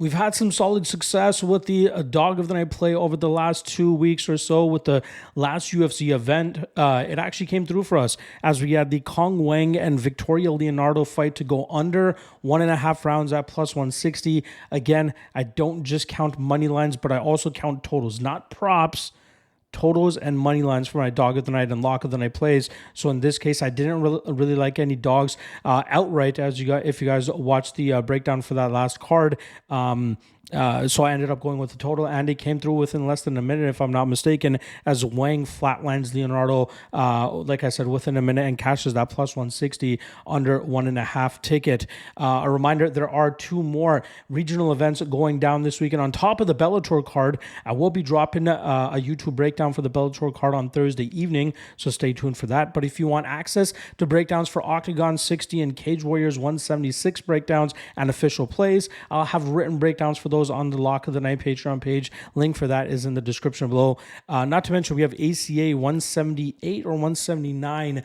We've had some solid success with the dog of the night play over the last 2 weeks or so with the last UFC event. It actually came through for us as we had the Kong Wang and Victoria Leonardo fight to go under 1.5 rounds at plus 160. Again, I don't just count money lines, but I also count totals, not props. Totals and money lines for my dog of the night and lock of the night plays. So in this case, I didn't really like any dogs outright. If you guys watched the breakdown for that last card. So I ended up going with the total, and it came through within less than a minute, if I'm not mistaken, as Wang flatlines Leonardo, like I said, within a minute and cashes that plus 160 under 1.5 ticket. A reminder, there are 2 more regional events going down this weekend. On top of the Bellator card, I will be dropping a YouTube breakdown for the Bellator card on Thursday evening, so stay tuned for that. But if you want access to breakdowns for OKTAGON 60 and Cage Warriors 176 breakdowns and official plays, I'll have written breakdowns for those on the Lock of the Night Patreon page. Link for that is in the description below. Not to mention, we have ACA 178 or 179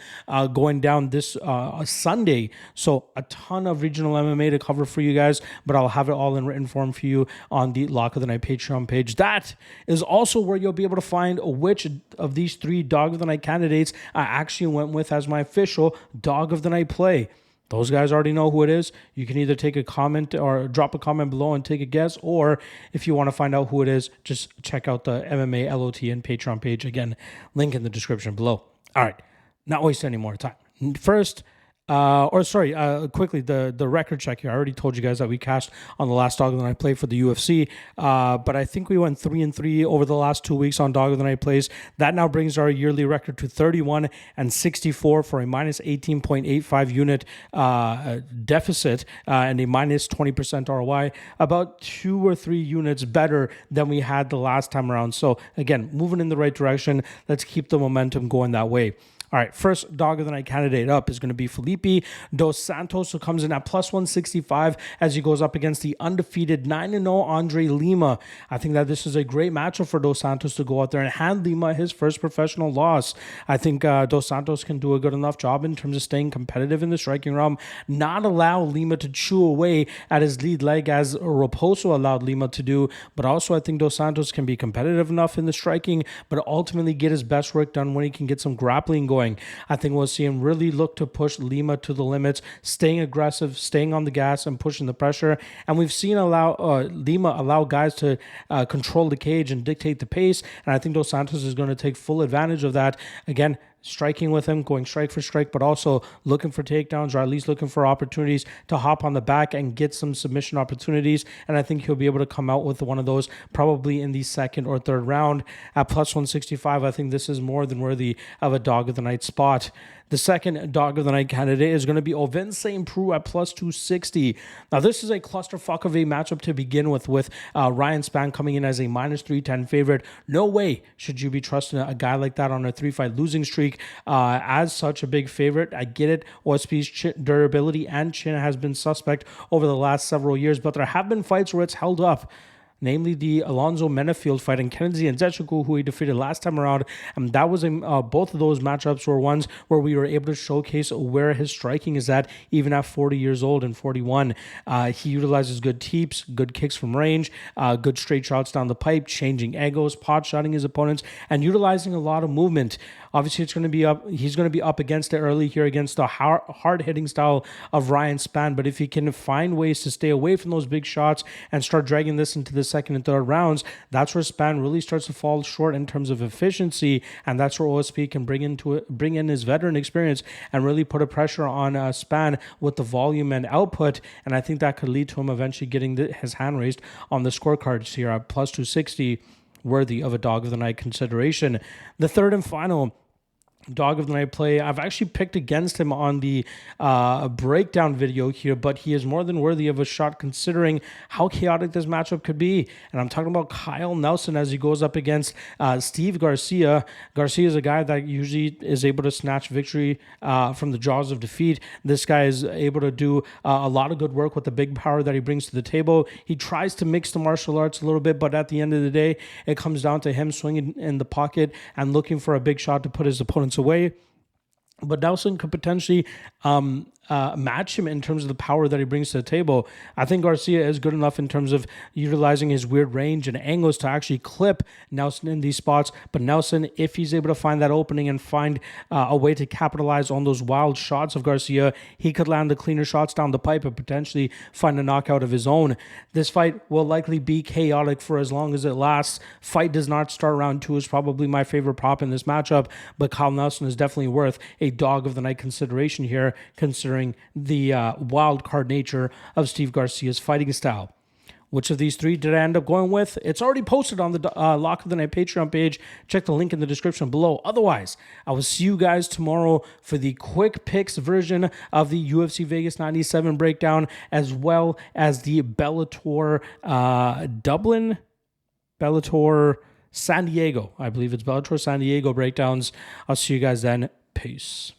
going down this Sunday. So a ton of regional MMA to cover for you guys, but I'll have it all in written form for you on the Lock of the Night Patreon page. That is also where you'll be able to find which of these 3 Dog of the Night candidates I actually went with as my official Dog of the Night play. Those guys already know who it is. You can either take a comment or drop a comment below and take a guess, or if you want to find out who it is, just check out the MMA LOT and Patreon page. Again, link in the description below. All right, not waste any more time. First, quickly, the record check here. I already told you guys that we cashed on the last Dog of the Night play for the UFC, but I think we went 3-3 over the last 2 weeks on Dog of the Night plays. That now brings our yearly record to 31-64 for a minus 18.85 unit deficit and a minus 20% ROI, about 2 or 3 units better than we had the last time around. So again, moving in the right direction. Let's keep the momentum going that way. All right, first Dog of the Night candidate up is going to be Felipe dos Santos, who comes in at plus 165 as he goes up against the undefeated 9-0 Andre Lima. I think that this is a great matchup for Dos Santos to go out there and hand Lima his first professional loss. I think Dos Santos can do a good enough job in terms of staying competitive in the striking realm, not allow Lima to chew away at his lead leg as Raposo allowed Lima to do, but also I think Dos Santos can be competitive enough in the striking, but ultimately get his best work done when he can get some grappling going. I think we'll see him really look to push Lima to the limits, staying aggressive, staying on the gas, and pushing the pressure. And we've seen Lima allow guys to control the cage and dictate the pace. And I think Dos Santos is going to take full advantage of that. Again, striking with him, going strike for strike, but also looking for takedowns or at least looking for opportunities to hop on the back and get some submission opportunities. And I think he'll be able to come out with one of those probably in the second or third round. At plus 165, I think this is more than worthy of a Dog of the Night spot. The second Dog of the Night candidate is going to be Ovince St. Preux at plus 260. Now, this is a clusterfuck of a matchup to begin with Ryan Spann coming in as a minus 310 favorite. No way should you be trusting a guy like that on a 3-fight losing streak as such a big favorite. I get it. OSP's durability and chin has been suspect over the last several years, but there have been fights where it's held up. Namely the Alonzo Menafield fight and Kennedy Nzechukwu, who he defeated last time around. And that was both of those matchups were ones where we were able to showcase where his striking is at, even at 40 years old and 41. He utilizes good teeps, good kicks from range, good straight shots down the pipe, changing angles, pot shotting his opponents, and utilizing a lot of movement. Obviously, he's going to be up against it early here against the hard-hitting style of Ryan Spann. But if he can find ways to stay away from those big shots and start dragging this into the second and third rounds, that's where Spann really starts to fall short in terms of efficiency, and that's where OSP can bring in his veteran experience and really put a pressure on Spann with the volume and output. And I think that could lead to him eventually getting his hand raised on the scorecards here at plus 260, worthy of a Dog of the Night consideration. The third and final Dog of the Night play, I've actually picked against him on the breakdown video here, but he is more than worthy of a shot considering how chaotic this matchup could be. And I'm talking about Kyle Nelson as he goes up against Steve Garcia. Garcia is a guy that usually is able to snatch victory from the jaws of defeat. This guy is able to do a lot of good work with the big power that he brings to the table. He tries to mix the martial arts a little bit, but at the end of the day, it comes down to him swinging in the pocket and looking for a big shot to put his opponents away. But Nelson could potentially match him in terms of the power that he brings to the table. I think Garcia is good enough in terms of utilizing his weird range and angles to actually clip Nelson in these spots. But Nelson, if he's able to find that opening and find a way to capitalize on those wild shots of Garcia, he could land the cleaner shots down the pipe and potentially find a knockout of his own. This fight will likely be chaotic for as long as it lasts. Fight does not start. Round 2 is probably my favorite prop in this matchup, but Kyle Nelson is definitely worth a dog of the night consideration here, considering the wild card nature of Steve Garcia's fighting style. Which of these 3 did I end up going with? It's already posted on the Lock of the Night Patreon page. Check the link in the description below. Otherwise, I will see you guys tomorrow for the quick picks version of the UFC Vegas 97 breakdown, as well as the Bellator Dublin, Bellator San Diego. I believe it's Bellator San Diego breakdowns. I'll see you guys then. Peace.